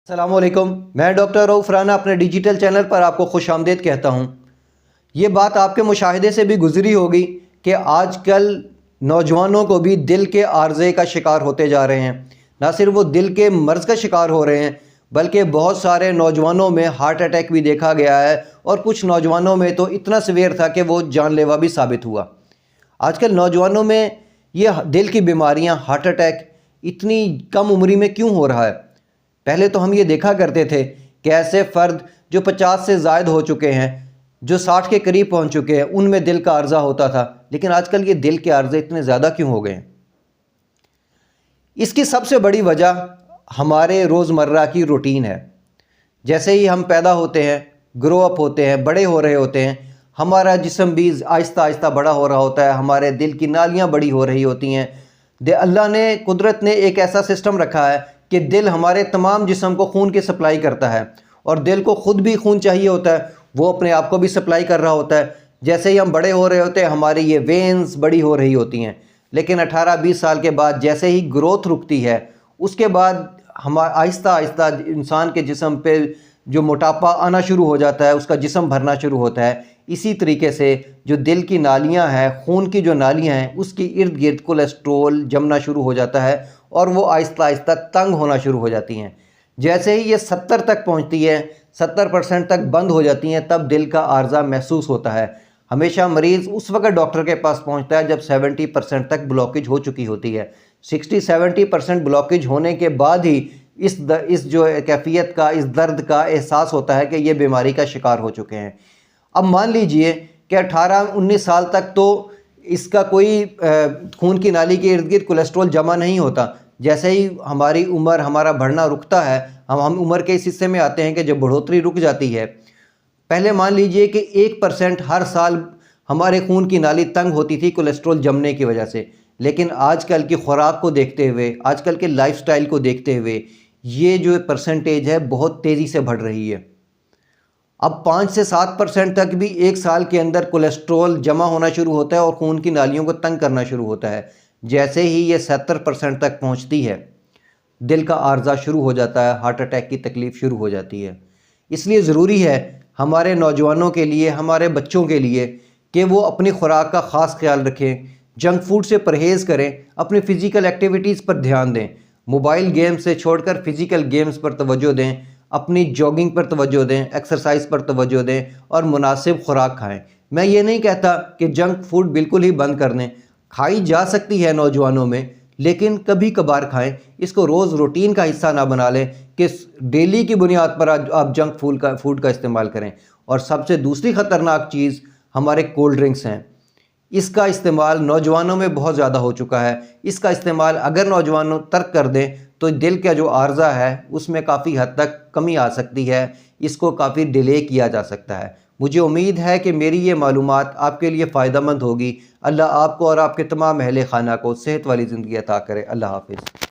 अस्सलामुअलैकुम, मैं डॉक्टर रऊफ़ राना अपने डिजिटल चैनल पर आपको खुशामदीद कहता हूँ। ये बात आपके मुशाहिदे से भी गुज़री होगी कि आजकल नौजवानों को भी दिल के आर्ज़े का शिकार होते जा रहे हैं। ना सिर्फ वो दिल के मर्ज़ का शिकार हो रहे हैं, बल्कि बहुत सारे नौजवानों में हार्ट अटैक भी देखा गया है और कुछ नौजवानों में तो इतना सीवियर था कि वो जानलेवा भी साबित हुआ। आजकल नौजवानों में ये दिल की बीमारियां, हार्ट अटैक इतनी कम उम्री में क्यों हो रहा है? पहले तो हम ये देखा करते थे कि ऐसे फ़र्द जो 50 से ज़ायद हो चुके हैं, जो 60 के करीब पहुंच चुके हैं, उनमें दिल का अर्जा होता था। लेकिन आजकल ये दिल के अर्जे इतने ज़्यादा क्यों हो गए हैं? इसकी सबसे बड़ी वजह हमारे रोज़मर्रा की रूटीन है। जैसे ही हम पैदा होते हैं, ग्रो अप होते हैं, बड़े हो रहे होते हैं, हमारा जिस्म भी आहिस्ता आहिस्ता बड़ा हो रहा होता है, हमारे दिल की नालियाँ बड़ी हो रही होती हैं। अल्लाह ने, कुदरत ने एक ऐसा सिस्टम रखा है कि दिल हमारे तमाम जिस्म को खून की सप्लाई करता है और दिल को ख़ुद भी खून चाहिए होता है, वो अपने आप को भी सप्लाई कर रहा होता है। जैसे ही हम बड़े हो रहे होते हैं, हमारी ये वेन्स बड़ी हो रही होती हैं। लेकिन 18-20 साल के बाद जैसे ही ग्रोथ रुकती है, उसके बाद हम आहिस्ता आहिस्ता इंसान के जिस्म पे जो मोटापा आना शुरू हो जाता है, उसका जिस्म भरना शुरू होता है। इसी तरीके से जो दिल की नालियां हैं, खून की जो नालियां हैं, उसके इर्द गिर्द कोलेस्ट्रोल जमना शुरू हो जाता है और वो आहिस्ता आहिस्ता तंग होना शुरू हो जाती हैं। जैसे ही ये 70 तक पहुंचती है, 70% तक बंद हो जाती हैं, तब दिल का आर्जा महसूस होता है। हमेशा मरीज़ उस वक्त डॉक्टर के पास पहुंचता है जब 70% तक ब्लॉकेज हो चुकी होती है। 60-70% ब्लॉकेज होने के बाद ही इस जो कैफियत का, इस दर्द का एहसास होता है कि ये बीमारी का शिकार हो चुके हैं। अब मान लीजिए कि 18-19 साल तक तो इसका कोई खून की नाली के इर्द गिर्द कोलेस्ट्रॉल जमा नहीं होता। जैसे ही हमारी उम्र, हमारा बढ़ना रुकता है, हम उम्र के इस हिस्से में आते हैं कि जब बढ़ोतरी रुक जाती है। पहले मान लीजिए कि 1% हर साल हमारे खून की नाली तंग होती थी कोलेस्ट्रॉल जमने की वजह से। लेकिन आजकल की खुराक को देखते हुए, आजकल के लाइफस्टाइल को देखते हुए, ये जो परसेंटेज है बहुत तेज़ी से बढ़ रही है। अब 5 से 7% तक भी एक साल के अंदर कोलेस्ट्रॉल जमा होना शुरू होता है और खून की नालियों को तंग करना शुरू होता है। जैसे ही ये 70% तक पहुंचती है, दिल का आर्जा शुरू हो जाता है, हार्ट अटैक की तकलीफ़ शुरू हो जाती है। इसलिए ज़रूरी है हमारे नौजवानों के लिए, हमारे बच्चों के लिए कि वो अपनी खुराक का ख़ास ख्याल रखें, जंक फूड से परहेज़ करें, अपनी फ़िज़िकल एक्टिविटीज़ पर ध्यान दें, मोबाइल गेम्स से छोड़कर फ़िज़िकल गेम्स पर तवज्जो दें, अपनी जॉगिंग पर तवज्जो दें, एक्सरसाइज पर तवज्जो दें और मुनासिब खुराक खाएं। मैं ये नहीं कहता कि जंक फूड बिल्कुल ही बंद कर दें, खाई जा सकती है नौजवानों में, लेकिन कभी कभार खाएं। इसको रोज़ रूटीन का हिस्सा ना बना लें कि डेली की बुनियाद पर आप जंक फूड का इस्तेमाल करें। और सबसे दूसरी ख़तरनाक चीज़ हमारे कोल्ड ड्रिंक्स हैं। इसका इस्तेमाल नौजवानों में बहुत ज़्यादा हो चुका है। इसका इस्तेमाल अगर नौजवानों तर्क कर दें तो दिल का जो आर्जा है उसमें काफ़ी हद तक कमी आ सकती है, इसको काफ़ी डिले किया जा सकता है। मुझे उम्मीद है कि मेरी ये मालूमात आपके लिए फ़ायदेमंद होगी। अल्लाह आपको और आपके तमाम अहले खाना को सेहत वाली ज़िंदगी अता करे। अल्लाह हाफ़िज़।